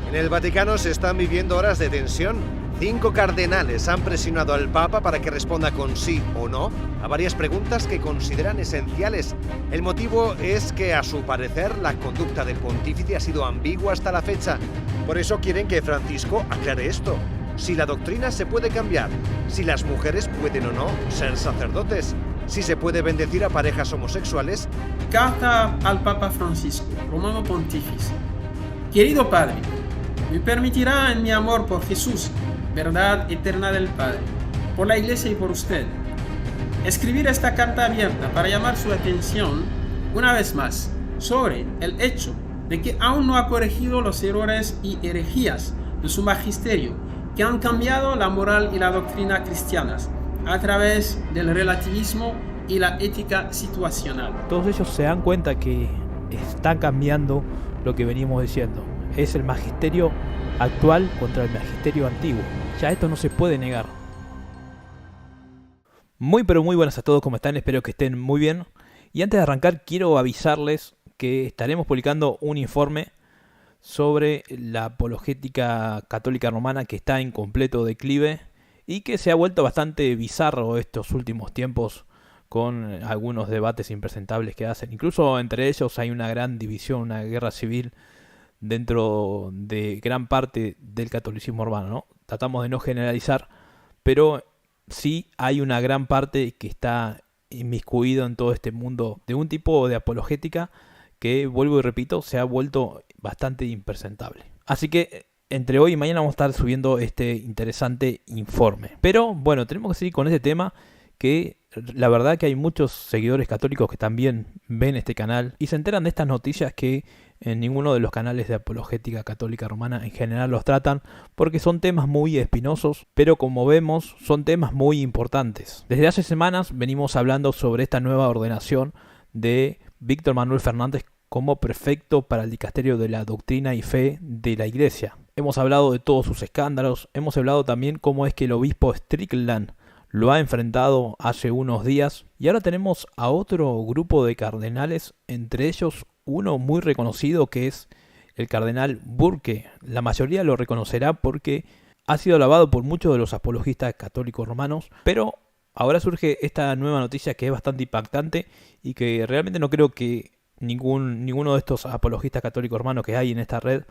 En el Vaticano se están viviendo horas de tensión. 5 cardenales han presionado al Papa para que responda con sí o no a varias preguntas que consideran esenciales. El motivo es que, a su parecer, la conducta del pontífice ha sido ambigua hasta la fecha. Por eso quieren que Francisco aclare esto. Si la doctrina se puede cambiar, si las mujeres pueden o no ser sacerdotes, si se puede bendecir a parejas homosexuales. Carta al Papa Francisco, Romano Pontífice. Querido Padre, me permitirá en mi amor por Jesús, verdad eterna del Padre, por la Iglesia y por usted, escribir esta carta abierta para llamar su atención, una vez más, sobre el hecho de que aún no ha corregido los errores y herejías de su magisterio, que han cambiado la moral y la doctrina cristianas a través del relativismo y la ética situacional. Todos ellos se dan cuenta que están cambiando lo que venimos diciendo. Es el magisterio actual contra el magisterio antiguo. Ya esto no se puede negar. Muy pero muy buenas a todos, ¿cómo están? Espero que estén muy bien. Y antes de arrancar quiero avisarles que estaremos publicando un informe sobre la apologética católica romana que está en completo declive y que se ha vuelto bastante bizarro estos últimos tiempos con algunos debates impresentables que hacen. Incluso entre ellos hay una gran división, una guerra civil dentro de gran parte del catolicismo romano, ¿no? Tratamos de no generalizar, pero sí hay una gran parte que está inmiscuido en todo este mundo de un tipo de apologética que, vuelvo y repito, se ha vuelto bastante impresentable. Así que entre hoy y mañana vamos a estar subiendo este interesante informe. Pero bueno, tenemos que seguir con este tema, que la verdad que hay muchos seguidores católicos que también ven este canal y se enteran de estas noticias que en ninguno de los canales de apologética católica romana en general los tratan, porque son temas muy espinosos, pero como vemos son temas muy importantes. Desde hace semanas venimos hablando sobre esta nueva ordenación de Víctor Manuel Fernández como prefecto para el dicasterio de la doctrina y fe de la Iglesia. Hemos hablado de todos sus escándalos, hemos hablado también cómo es que el obispo Strickland lo ha enfrentado hace unos días, y ahora tenemos a otro grupo de cardenales, entre ellos uno muy reconocido que es el cardenal Burke. La mayoría lo reconocerá porque ha sido alabado por muchos de los apologistas católicos romanos, pero ahora surge esta nueva noticia que es bastante impactante y que realmente no creo que ninguno de estos apologistas católicos romanos que hay en esta red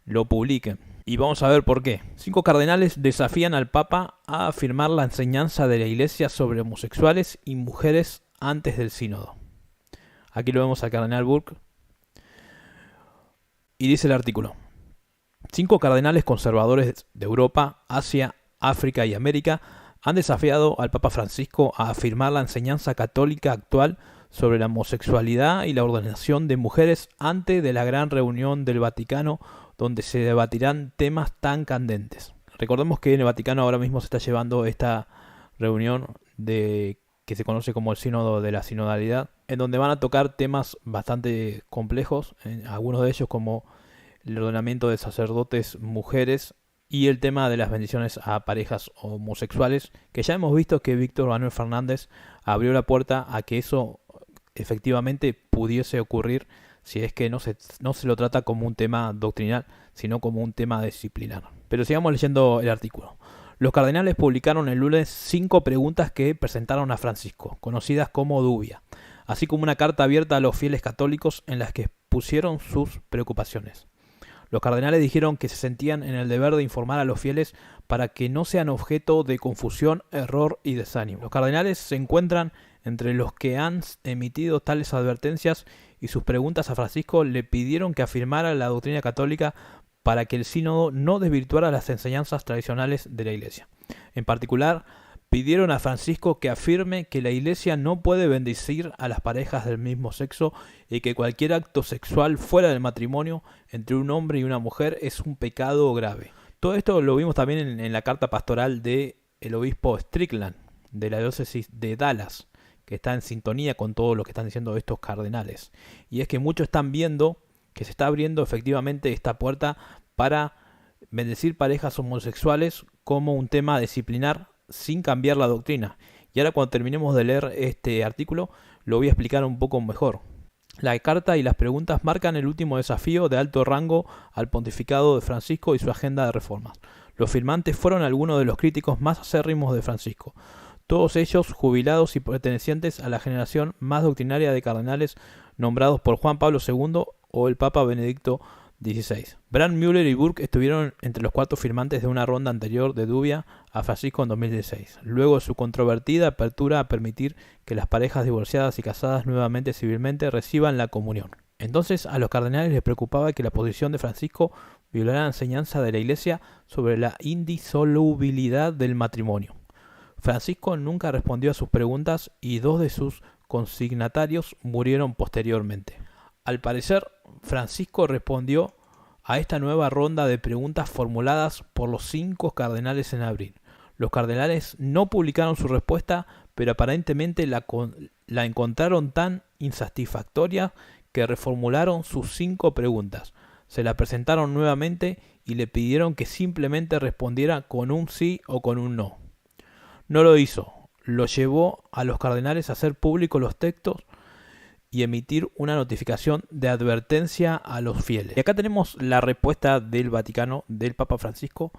lo publiquen. Y vamos a ver por qué. 5 cardenales desafían al Papa a afirmar la enseñanza de la Iglesia sobre homosexuales y mujeres antes del sínodo. Aquí lo vemos al cardenal Burke. Y dice el artículo: 5 cardenales conservadores de Europa, Asia, África y América han desafiado al Papa Francisco a afirmar la enseñanza católica actual sobre la homosexualidad y la ordenación de mujeres antes de la gran reunión del Vaticano, donde se debatirán temas tan candentes. Recordemos que en el Vaticano ahora mismo se está llevando esta reunión que se conoce como el Sínodo de la Sinodalidad, en donde van a tocar temas bastante complejos, algunos de ellos como el ordenamiento de sacerdotes mujeres y el tema de las bendiciones a parejas homosexuales, que ya hemos visto que Víctor Manuel Fernández abrió la puerta a que eso efectivamente pudiese ocurrir si es que no se lo trata como un tema doctrinal, sino como un tema disciplinar. Pero sigamos leyendo el artículo. Los cardenales publicaron el lunes 5 preguntas que presentaron a Francisco, conocidas como dubia, así como una carta abierta a los fieles católicos en las que expusieron sus preocupaciones. Los cardenales dijeron que se sentían en el deber de informar a los fieles para que no sean objeto de confusión, error y desánimo. Los cardenales se encuentran entre los que han emitido tales advertencias, y sus preguntas a Francisco le pidieron que afirmara la doctrina católica para que el sínodo no desvirtuara las enseñanzas tradicionales de la Iglesia. En particular, pidieron a Francisco que afirme que la Iglesia no puede bendecir a las parejas del mismo sexo y que cualquier acto sexual fuera del matrimonio entre un hombre y una mujer es un pecado grave. Todo esto lo vimos también en la carta pastoral del obispo Strickland de la diócesis de Dallas, que está en sintonía con todo lo que están diciendo estos cardenales. Y es que muchos están viendo que se está abriendo efectivamente esta puerta para bendecir parejas homosexuales como un tema disciplinar sin cambiar la doctrina. Y ahora, cuando terminemos de leer este artículo, lo voy a explicar un poco mejor. La carta y las preguntas marcan el último desafío de alto rango al pontificado de Francisco y su agenda de reformas. Los firmantes fueron algunos de los críticos más acérrimos de Francisco, todos ellos jubilados y pertenecientes a la generación más doctrinaria de cardenales nombrados por Juan Pablo II o el Papa Benedicto XVI. Brand Müller y Burke estuvieron entre los 4 firmantes de una ronda anterior de dubia a Francisco en 2016, luego de su controvertida apertura a permitir que las parejas divorciadas y casadas nuevamente civilmente reciban la comunión. Entonces a los cardenales les preocupaba que la posición de Francisco violara la enseñanza de la Iglesia sobre la indisolubilidad del matrimonio. Francisco nunca respondió a sus preguntas y 2 de sus consignatarios murieron posteriormente. Al parecer, Francisco respondió a esta nueva ronda de preguntas formuladas por los 5 cardenales en abril. Los cardenales no publicaron su respuesta, pero aparentemente la encontraron tan insatisfactoria que reformularon sus 5 preguntas. Se la presentaron nuevamente y le pidieron que simplemente respondiera con un sí o con un no. No lo hizo, lo llevó a los cardenales a hacer públicos los textos y emitir una notificación de advertencia a los fieles. Y acá tenemos la respuesta del Vaticano, del Papa Francisco,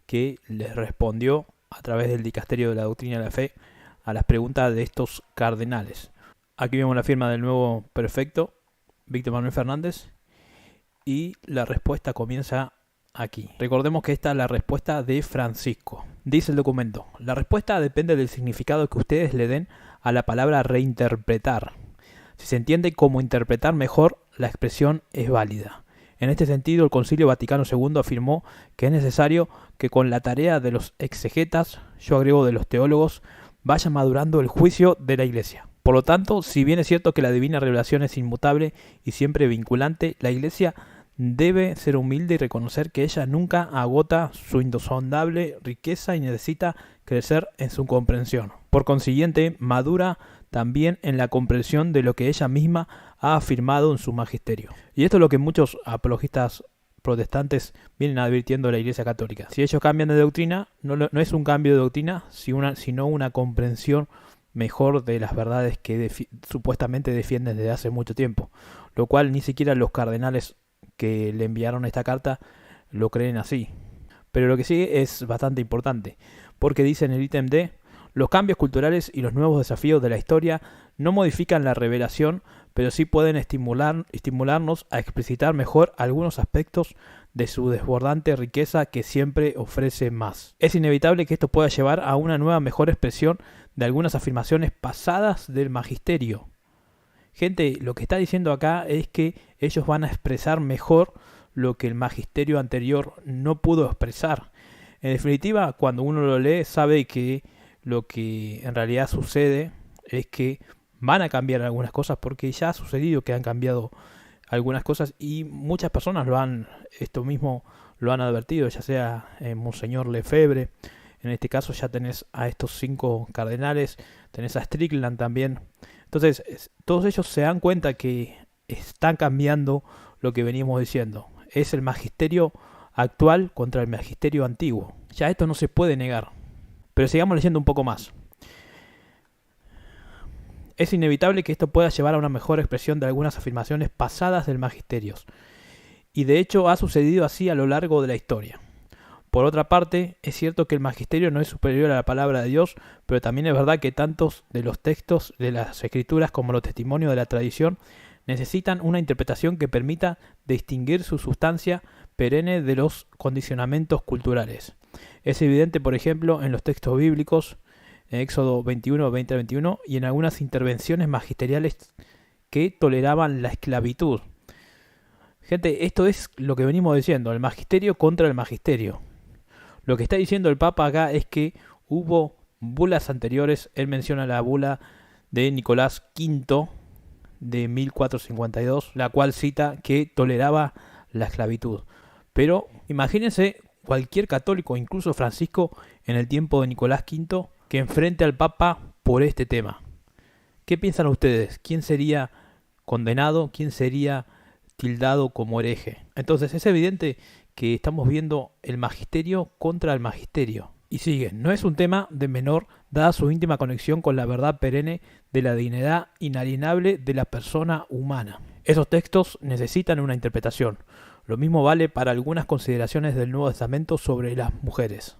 que les respondió a través del Dicasterio de la Doctrina de la Fe a las preguntas de estos cardenales. Aquí vemos la firma del nuevo prefecto, Víctor Manuel Fernández, y la respuesta comienza aquí. Recordemos que esta es la respuesta de Francisco. Dice el documento: la respuesta depende del significado que ustedes le den a la palabra reinterpretar. Si se entiende como interpretar mejor, la expresión es válida. En este sentido, el Concilio Vaticano II afirmó que es necesario que con la tarea de los exegetas, yo agrego de los teólogos, vaya madurando el juicio de la Iglesia. Por lo tanto, si bien es cierto que la divina revelación es inmutable y siempre vinculante, la Iglesia debe ser humilde y reconocer que ella nunca agota su insondable riqueza y necesita crecer en su comprensión. Por consiguiente, madura también en la comprensión de lo que ella misma ha afirmado en su magisterio. Y esto es lo que muchos apologistas protestantes vienen advirtiendo a la Iglesia Católica. Si ellos cambian de doctrina, no es un cambio de doctrina, sino una comprensión mejor de las verdades que supuestamente defienden desde hace mucho tiempo, lo cual ni siquiera los cardenales que le enviaron esta carta lo creen así. Pero lo que sigue es bastante importante, porque dice en el ítem D: los cambios culturales y los nuevos desafíos de la historia no modifican la revelación, pero sí pueden estimularnos a explicitar mejor algunos aspectos de su desbordante riqueza que siempre ofrece más. Es inevitable que esto pueda llevar a una nueva mejor expresión de algunas afirmaciones pasadas del magisterio. Gente, lo que está diciendo acá es que ellos van a expresar mejor lo que el magisterio anterior no pudo expresar. En definitiva, cuando uno lo lee, sabe que lo que en realidad sucede es que van a cambiar algunas cosas, porque ya ha sucedido que han cambiado algunas cosas y muchas personas esto mismo lo han advertido, ya sea Monseñor Lefebvre. En este caso ya tenés a estos 5 cardenales, tenés a Strickland también. Entonces, todos ellos se dan cuenta que están cambiando lo que venimos diciendo. Es el magisterio actual contra el magisterio antiguo. Ya esto no se puede negar. Pero sigamos leyendo un poco más. Es inevitable que esto pueda llevar a una mejor expresión de algunas afirmaciones pasadas del magisterio. Y de hecho ha sucedido así a lo largo de la historia. Por otra parte, es cierto que el magisterio no es superior a la palabra de Dios, pero también es verdad que tantos de los textos de las escrituras como los testimonios de la tradición necesitan una interpretación que permita distinguir su sustancia perenne de los condicionamientos culturales. Es evidente, por ejemplo, en los textos bíblicos, en Éxodo 21, 20-21, y en algunas intervenciones magisteriales que toleraban la esclavitud. Gente, esto es lo que venimos diciendo, el magisterio contra el magisterio. Lo que está diciendo el Papa acá es que hubo bulas anteriores. Él menciona la bula de Nicolás V de 1452, la cual cita que toleraba la esclavitud. Pero imagínense cualquier católico, incluso Francisco, en el tiempo de Nicolás V, que enfrente al Papa por este tema. ¿Qué piensan ustedes? ¿Quién sería condenado? ¿Quién sería tildado como hereje? Entonces es evidente que estamos viendo el magisterio contra el magisterio. Y sigue, no es un tema de menor dada su íntima conexión con la verdad perenne de la dignidad inalienable de la persona humana. Esos textos necesitan una interpretación. Lo mismo vale para algunas consideraciones del Nuevo Testamento sobre las mujeres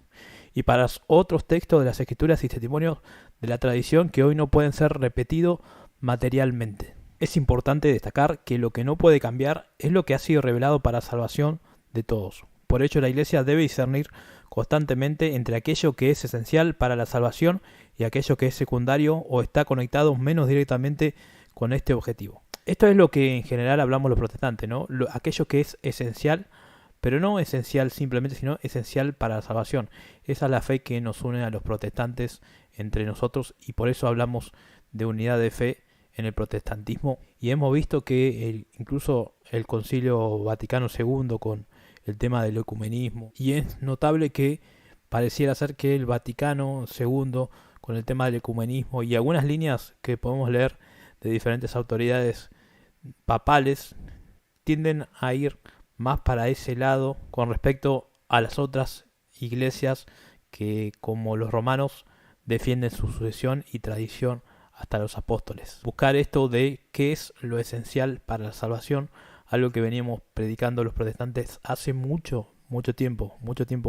y para otros textos de las Escrituras y testimonios de la tradición que hoy no pueden ser repetidos materialmente. Es importante destacar que lo que no puede cambiar es lo que ha sido revelado para salvación de todos. Por ello, la Iglesia debe discernir constantemente entre aquello que es esencial para la salvación y aquello que es secundario o está conectado menos directamente con este objetivo. Esto es lo que en general hablamos los protestantes, ¿no? Aquello que es esencial, pero no esencial simplemente, sino esencial para la salvación. Esa es la fe que nos une a los protestantes entre nosotros y por eso hablamos de unidad de fe en el protestantismo. Y hemos visto que incluso el Concilio Vaticano II con el tema del ecumenismo, y es notable que pareciera ser que el Vaticano II con el tema del ecumenismo y algunas líneas que podemos leer de diferentes autoridades papales tienden a ir más para ese lado con respecto a las otras iglesias que, como los romanos, defienden su sucesión y tradición hasta los apóstoles. Buscar esto de qué es lo esencial para la salvación, algo que veníamos predicando los protestantes hace mucho tiempo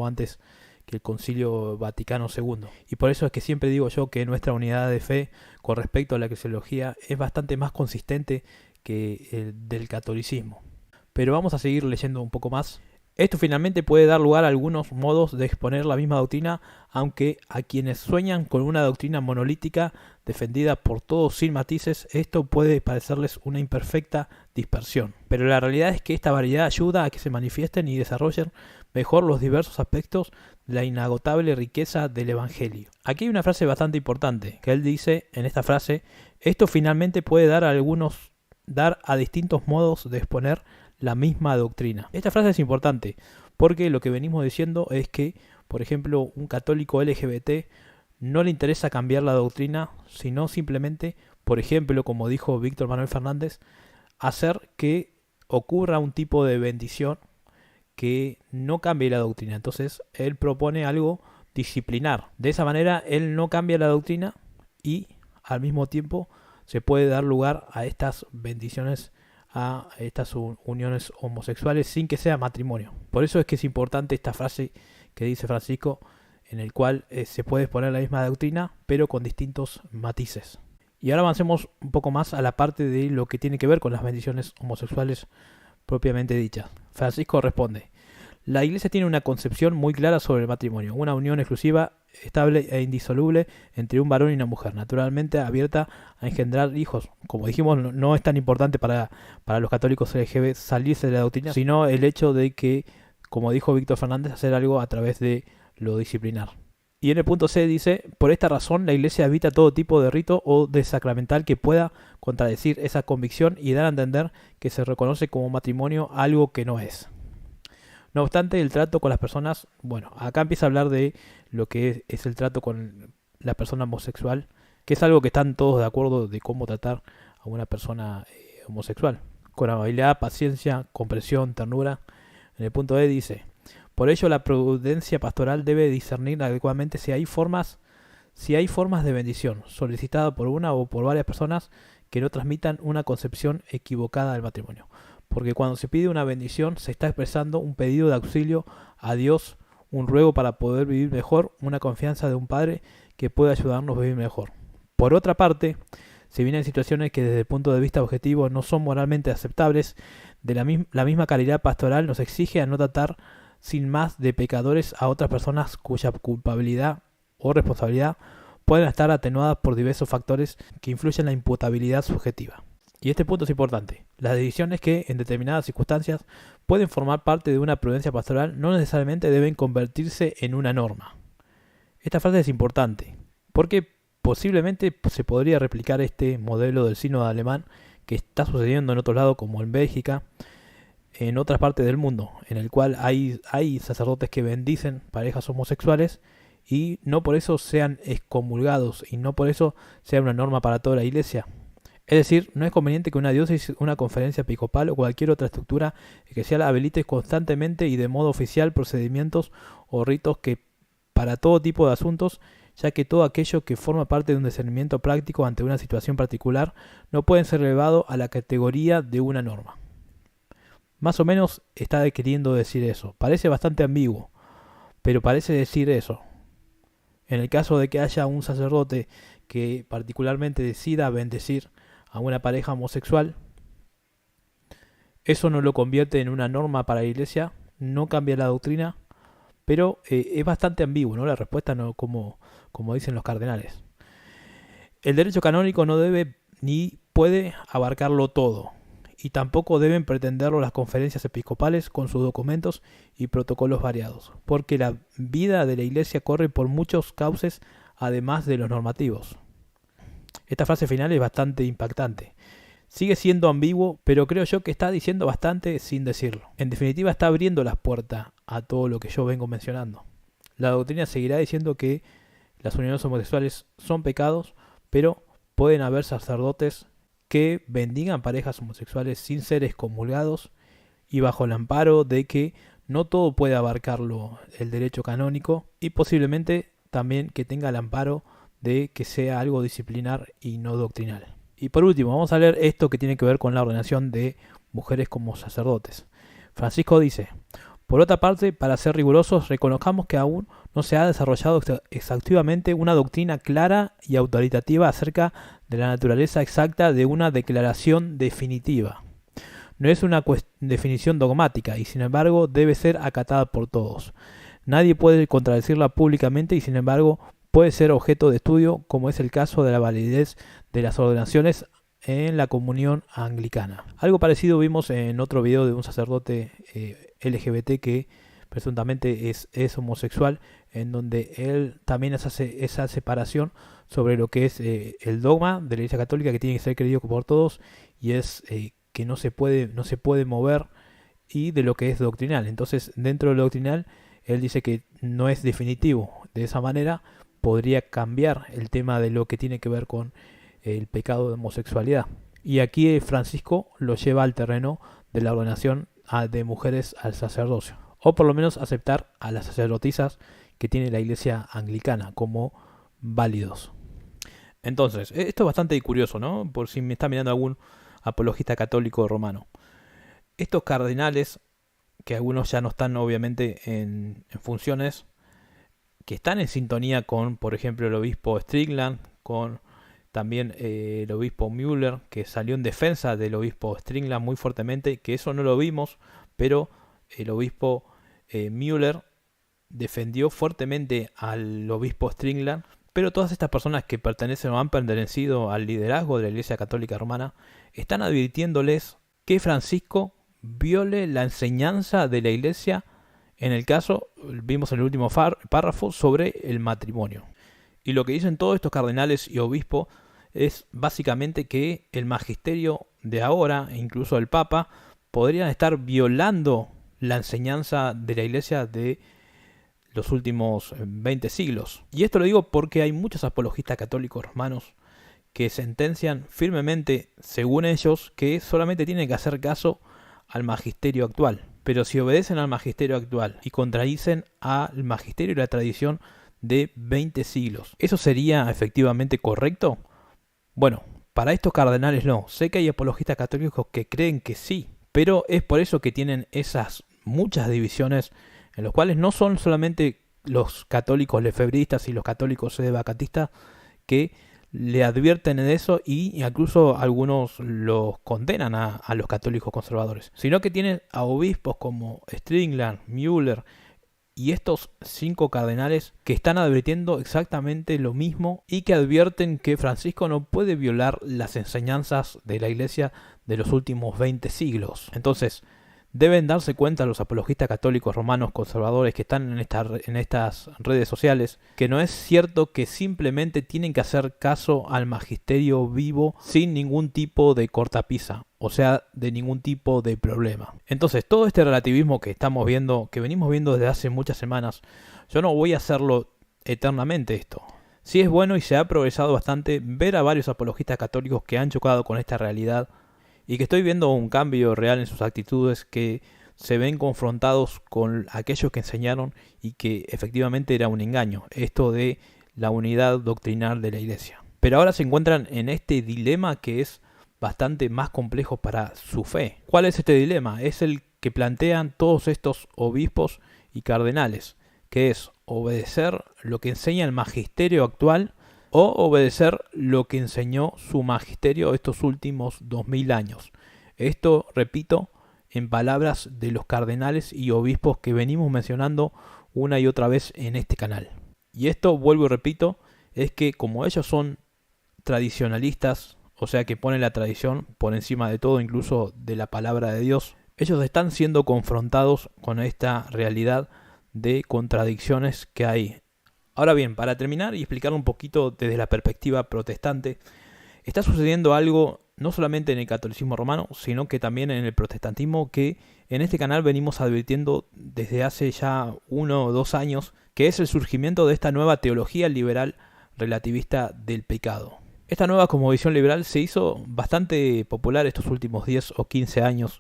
antes que el Concilio Vaticano II. Y por eso es que siempre digo yo que nuestra unidad de fe con respecto a la eclesiología es bastante más consistente que el del catolicismo. Pero vamos a seguir leyendo un poco más. Esto finalmente puede dar lugar a algunos modos de exponer la misma doctrina, aunque a quienes sueñan con una doctrina monolítica defendida por todos sin matices, esto puede parecerles una imperfecta dispersión. Pero la realidad es que esta variedad ayuda a que se manifiesten y desarrollen mejor los diversos aspectos de la inagotable riqueza del Evangelio. Aquí hay una frase bastante importante, que él dice en esta frase: esto finalmente puede dar a distintos modos de exponer la misma doctrina. Esta frase es importante porque lo que venimos diciendo es que, por ejemplo, un católico LGBT no le interesa cambiar la doctrina, sino simplemente, por ejemplo, como dijo Víctor Manuel Fernández, hacer que ocurra un tipo de bendición que no cambie la doctrina. Entonces, él propone algo disciplinar. De esa manera, él no cambia la doctrina y, al mismo tiempo, se puede dar lugar a estas bendiciones, a estas uniones homosexuales sin que sea matrimonio. Por eso es que es importante esta frase que dice Francisco, en el cual se puede exponer la misma doctrina pero con distintos matices. Y ahora avancemos un poco más a la parte de lo que tiene que ver con las bendiciones homosexuales propiamente dichas. Francisco responde: la Iglesia tiene una concepción muy clara sobre el matrimonio, una unión exclusiva, estable e indisoluble entre un varón y una mujer, naturalmente abierta a engendrar hijos. Como dijimos, no es tan importante para los católicos LGBT salirse de la doctrina, sino el hecho de que, como dijo Víctor Fernández, hacer algo a través de lo disciplinar. Y en el punto C dice: por esta razón la Iglesia evita todo tipo de rito o de sacramental que pueda contradecir esa convicción y dar a entender que se reconoce como matrimonio algo que no es. No obstante, el trato con las personas, bueno, acá empieza a hablar de lo que es el trato con la persona homosexual, que es algo que están todos de acuerdo de cómo tratar a una persona homosexual, con amabilidad, paciencia, comprensión, ternura. En el punto E dice: por ello la prudencia pastoral debe discernir adecuadamente si hay formas de bendición solicitada por una o por varias personas que no transmitan una concepción equivocada del matrimonio. Porque cuando se pide una bendición se está expresando un pedido de auxilio a Dios, un ruego para poder vivir mejor, una confianza de un Padre que puede ayudarnos a vivir mejor. Por otra parte, si vienen situaciones que desde el punto de vista objetivo no son moralmente aceptables, la misma caridad pastoral nos exige a no tratar sin más de pecadores a otras personas cuya culpabilidad o responsabilidad pueden estar atenuadas por diversos factores que influyen en la imputabilidad subjetiva. Y este punto es importante. Las decisiones que, en determinadas circunstancias, pueden formar parte de una prudencia pastoral no necesariamente deben convertirse en una norma. Esta frase es importante, porque posiblemente se podría replicar este modelo del sínodo alemán que está sucediendo en otros lados, como en Bélgica, en otras partes del mundo, en el cual hay sacerdotes que bendicen parejas homosexuales y no por eso sean excomulgados y no por eso sea una norma para toda la Iglesia. Es decir, no es conveniente que una diócesis, una conferencia episcopal o cualquier otra estructura eclesial habilite constantemente y de modo oficial procedimientos o ritos que para todo tipo de asuntos, ya que todo aquello que forma parte de un discernimiento práctico ante una situación particular no puede ser elevado a la categoría de una norma. Más o menos está queriendo decir eso. Parece bastante ambiguo, pero parece decir eso. En el caso de que haya un sacerdote que particularmente decida bendecir a una pareja homosexual, eso no lo convierte en una norma para la Iglesia, no cambia la doctrina, pero es bastante ambiguo, ¿no? La respuesta no como dicen los cardenales. El derecho canónico no debe ni puede abarcarlo todo, y tampoco deben pretenderlo las conferencias episcopales con sus documentos y protocolos variados, porque la vida de la Iglesia corre por muchos cauces además de los normativos. Esta frase final es bastante impactante. Sigue siendo ambiguo, pero creo yo que está diciendo bastante sin decirlo. En definitiva, está abriendo las puertas a todo lo que yo vengo mencionando. La doctrina seguirá diciendo que las uniones homosexuales son pecados, pero pueden haber sacerdotes que bendigan parejas homosexuales sin ser excomulgados y bajo el amparo de que no todo puede abarcarlo el derecho canónico y posiblemente también que tenga el amparo de que sea algo disciplinar y no doctrinal. Y por último, vamos a leer esto que tiene que ver con la ordenación de mujeres como sacerdotes. Francisco dice: por otra parte, para ser rigurosos, reconozcamos que aún no se ha desarrollado exhaustivamente una doctrina clara y autoritativa acerca de la naturaleza exacta de una declaración definitiva. No es una definición dogmática y sin embargo debe ser acatada por todos. Nadie puede contradecirla públicamente y sin embargo puede ser objeto de estudio, como es el caso de la validez de las ordenaciones en la comunión anglicana. Algo parecido vimos en otro video de un sacerdote LGBT que presuntamente es homosexual, en donde él también hace esa separación sobre lo que es el dogma de la Iglesia Católica, que tiene que ser creído por todos, y es que no se puede mover, y de lo que es doctrinal. Entonces, dentro de lo doctrinal, él dice que no es definitivo. De esa manera podría cambiar el tema de lo que tiene que ver con el pecado de homosexualidad. Y aquí Francisco lo lleva al terreno de la ordenación de mujeres al sacerdocio, o por lo menos aceptar a las sacerdotisas que tiene la Iglesia anglicana como válidos. Entonces, esto es bastante curioso, ¿no? Por si me está mirando algún apologista católico romano. Estos cardenales, que algunos ya no están obviamente en funciones, que están en sintonía con, por ejemplo, el obispo Strickland, con también el obispo Müller, que salió en defensa del obispo Strickland muy fuertemente, que eso no lo vimos, pero el obispo Müller defendió fuertemente al obispo Strickland. Pero todas estas personas que pertenecen o han pertenecido al liderazgo de la Iglesia Católica Romana están advirtiéndoles que Francisco viole la enseñanza de la Iglesia. En el caso, vimos en el último párrafo, sobre el matrimonio. Y lo que dicen todos estos cardenales y obispos es básicamente que el magisterio de ahora, e incluso el Papa, podrían estar violando la enseñanza de la Iglesia de los últimos 20 siglos. Y esto lo digo porque hay muchos apologistas católicos romanos que sentencian firmemente, según ellos, que solamente tienen que hacer caso al magisterio actual. Pero si obedecen al magisterio actual y contradicen al magisterio y la tradición de 20 siglos, ¿eso sería efectivamente correcto? Bueno, para estos cardenales no. Sé que hay apologistas católicos que creen que sí, pero es por eso que tienen esas muchas divisiones, en los cuales no son solamente los católicos lefebristas y los católicos sedevacatistas que le advierten de eso, y incluso algunos los condenan a los católicos conservadores, sino que tienen a obispos como Strickland, Müller y estos 5 cardenales que están advirtiendo exactamente lo mismo y que advierten que Francisco no puede violar las enseñanzas de la Iglesia de los últimos 20 siglos. Entonces, deben darse cuenta los apologistas católicos romanos conservadores que están en estas redes sociales, que no es cierto que simplemente tienen que hacer caso al magisterio vivo sin ningún tipo de cortapisa, o sea, de ningún tipo de problema. Entonces, todo este relativismo que estamos viendo, que venimos viendo desde hace muchas semanas, yo no voy a hacerlo eternamente esto. Sí es bueno y se ha progresado bastante ver a varios apologistas católicos que han chocado con esta realidad, y que estoy viendo un cambio real en sus actitudes, que se ven confrontados con aquellos que enseñaron y que efectivamente era un engaño, esto de la unidad doctrinal de la iglesia. Pero ahora se encuentran en este dilema que es bastante más complejo para su fe. ¿Cuál es este dilema? Es el que plantean todos estos obispos y cardenales, que es obedecer lo que enseña el magisterio actual o obedecer lo que enseñó su magisterio estos últimos 2000 años. Esto, repito, en palabras de los cardenales y obispos que venimos mencionando una y otra vez en este canal. Y esto, vuelvo y repito, es que como ellos son tradicionalistas, o sea que ponen la tradición por encima de todo, incluso de la palabra de Dios, ellos están siendo confrontados con esta realidad de contradicciones que hay. Ahora bien, para terminar y explicar un poquito desde la perspectiva protestante, está sucediendo algo no solamente en el catolicismo romano, sino que también en el protestantismo, que en este canal venimos advirtiendo desde hace ya 1 o 2 años, que es el surgimiento de esta nueva teología liberal relativista del pecado. Esta nueva cosmovisión liberal se hizo bastante popular estos últimos 10 o 15 años,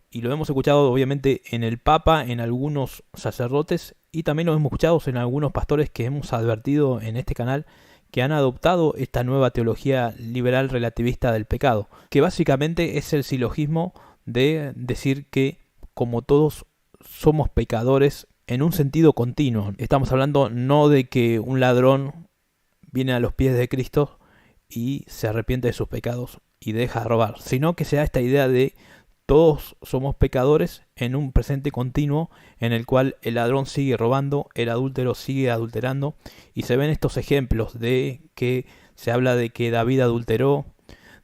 y lo hemos escuchado obviamente en el Papa, en algunos sacerdotes, y también lo hemos escuchado en algunos pastores que hemos advertido en este canal que han adoptado esta nueva teología liberal relativista del pecado, que básicamente es el silogismo de decir que como todos somos pecadores en un sentido continuo. Estamos hablando no de que un ladrón viene a los pies de Cristo y se arrepiente de sus pecados y deja de robar, sino que se da esta idea de todos somos pecadores en un presente continuo en el cual el ladrón sigue robando, el adúltero sigue adulterando, y se ven estos ejemplos de que se habla de que David adulteró,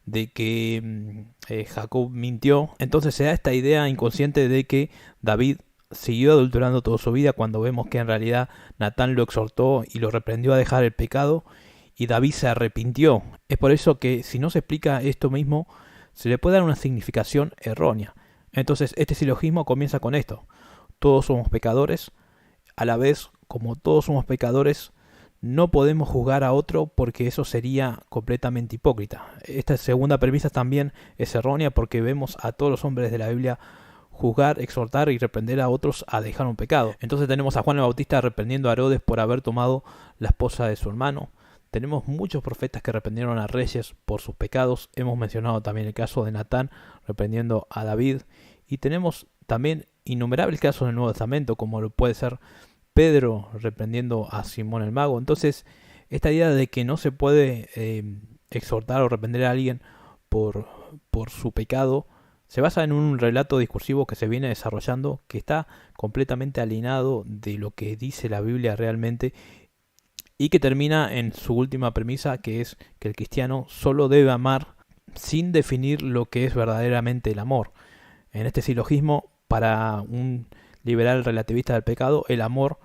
de que Jacob mintió. Entonces se da esta idea inconsciente de que David siguió adulterando toda su vida, cuando vemos que en realidad Natán lo exhortó y lo reprendió a dejar el pecado y David se arrepintió. Es por eso que si no se explica esto mismo, se le puede dar una significación errónea. Entonces este silogismo comienza con esto: todos somos pecadores, a la vez como todos somos pecadores no podemos juzgar a otro porque eso sería completamente hipócrita. Esta segunda premisa también es errónea porque vemos a todos los hombres de la Biblia juzgar, exhortar y reprender a otros a dejar un pecado. Entonces tenemos a Juan el Bautista reprendiendo a Herodes por haber tomado la esposa de su hermano. Tenemos muchos profetas que reprendieron a reyes por sus pecados. Hemos mencionado también el caso de Natán reprendiendo a David. Y tenemos también innumerables casos en el Nuevo Testamento, como lo puede ser Pedro reprendiendo a Simón el Mago. Entonces, esta idea de que no se puede exhortar o reprender a alguien por su pecado se basa en un relato discursivo que se viene desarrollando, que está completamente alienado de lo que dice la Biblia realmente, y que termina en su última premisa, que es que el cristiano solo debe amar sin definir lo que es verdaderamente el amor. En este silogismo, para un liberal relativista del pecado, el amor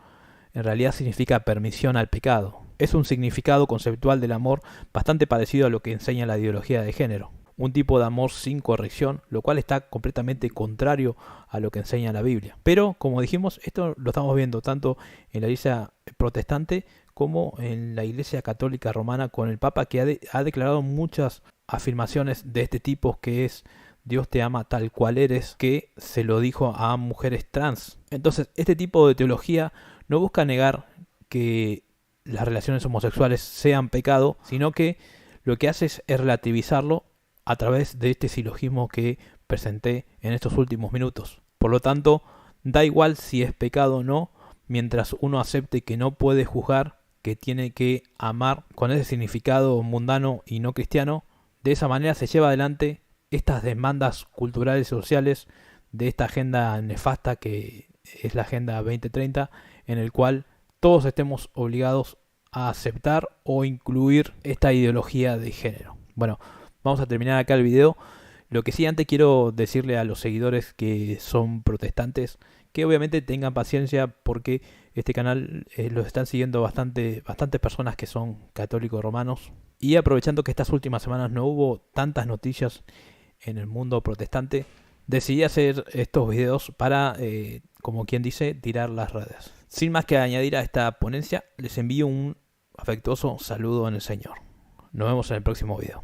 en realidad significa permisión al pecado. Es un significado conceptual del amor bastante parecido a lo que enseña la ideología de género. Un tipo de amor sin corrección, lo cual está completamente contrario a lo que enseña la Biblia. Pero, como dijimos, esto lo estamos viendo tanto en la iglesia protestante como en la iglesia católica romana, con el Papa, que ha declarado muchas afirmaciones de este tipo, que es Dios te ama tal cual eres, que se lo dijo a mujeres trans. Entonces, este tipo de teología no busca negar que las relaciones homosexuales sean pecado, sino que lo que hace es relativizarlo a través de este silogismo que presenté en estos últimos minutos. Por lo tanto, da igual si es pecado o no, mientras uno acepte que no puede juzgar, que tiene que amar con ese significado mundano y no cristiano. De esa manera se lleva adelante estas demandas culturales y sociales de esta agenda nefasta que es la Agenda 2030, en el cual todos estemos obligados a aceptar o incluir esta ideología de género. Bueno, vamos a terminar acá el video. Lo que sí, antes quiero decirle a los seguidores que son protestantes que obviamente tengan paciencia, porque este canal lo están siguiendo bastantes personas que son católicos romanos. Y aprovechando que estas últimas semanas no hubo tantas noticias en el mundo protestante, decidí hacer estos videos para, como quien dice, tirar las redes. Sin más que añadir a esta ponencia, les envío un afectuoso saludo en el Señor. Nos vemos en el próximo video.